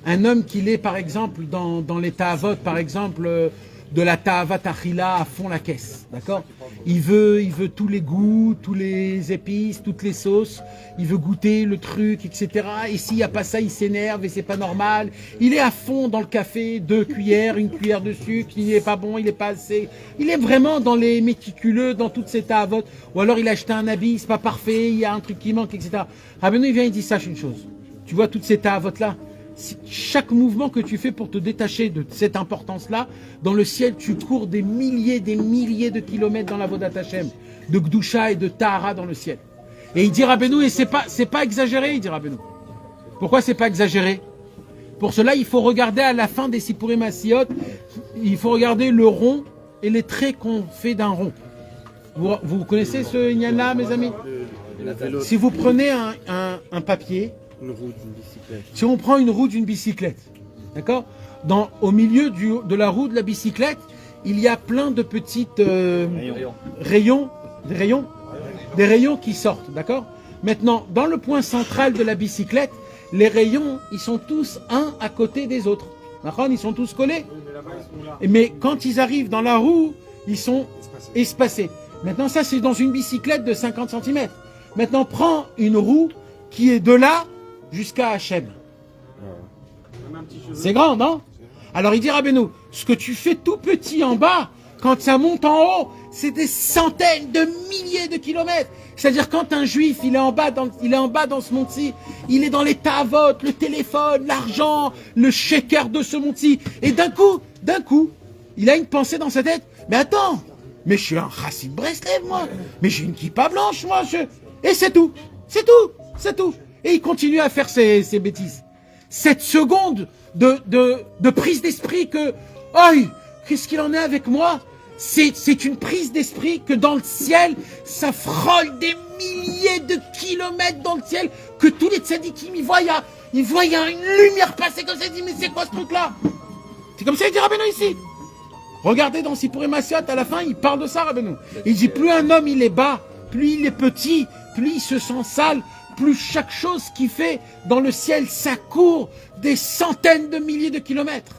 un homme qu'il est, par exemple, dans les ta'avot, par exemple, de la ta'avat achila à fond la caisse, d'accord? Il veut tous les goûts, tous les épices, toutes les sauces, il veut goûter le truc, etc. Et s'il n'y a pas ça, il s'énerve et c'est pas normal. Il est à fond dans le café, 2 cuillères, 1 cuillère de sucre, il n'est pas bon, il n'est pas assez. Il est vraiment dans les méticuleux, dans toutes ces ta'avot. Ou alors il a acheté un habit, c'est pas parfait, il y a un truc qui manque, etc. Rabbeinu, il vient, il dit, sache une chose. Tu vois toutes ces ta'avot-là? Chaque mouvement que tu fais pour te détacher de cette importance-là, dans le ciel, tu cours des milliers de kilomètres dans la Vodat Hashem, de Gdusha et de Tahara dans le ciel. Et il dit Rabbeinu, et c'est pas exagéré, il dit Rabbeinu. Pourquoi c'est pas exagéré? Pour cela, il faut regarder à la fin des Sipurim Asiyot, il faut regarder le rond et les traits qu'on fait d'un rond. Vous connaissez ce Inyana, mes amis? Si vous prenez un papier, une roue d'une bicyclette. Si on prend une roue d'une bicyclette, d'accord, au milieu de la roue de la bicyclette, il y a plein de petites des rayons qui sortent, d'accord. Maintenant, dans le point central de la bicyclette, les rayons, ils sont tous un à côté des autres, d'accord, ils sont tous collés. Mais quand ils arrivent dans la roue, ils sont espacés. Maintenant, ça, c'est dans une bicyclette de 50 cm. Maintenant, prends une roue qui est de là jusqu'à Hachem. C'est grand, non? Alors il dit Rabbeinu, ce que tu fais tout petit en bas, quand ça monte en haut, c'est des centaines de milliers de kilomètres. C'est-à-dire quand un juif, il est en bas dans ce monde-ci, il est dans les ta'avot, le téléphone, l'argent, le shaker de ce monde-ci, et d'un coup, il a une pensée dans sa tête, mais attends, mais je suis un Chassid Breslev, moi, mais j'ai une kippa blanche, moi, et c'est tout. Et il continue à faire ses bêtises. Cette seconde de prise d'esprit que, aïe, qu'est-ce qu'il en est avec moi? C'est une prise d'esprit que dans le ciel, ça frôle des milliers de kilomètres dans le ciel, que tous les tzadikim, ils voient une lumière passer comme ça, ils disent, mais c'est quoi ce truc-là? C'est comme ça, il dit Rabbeinu ici. Regardez dans Sipurim Asiyot, à la fin, il parle de ça, Rabbeinu. Il dit, plus un homme, il est bas, plus il est petit, plus il se sent sale, plus chaque chose qu'il fait dans le ciel, ça court des centaines de milliers de kilomètres.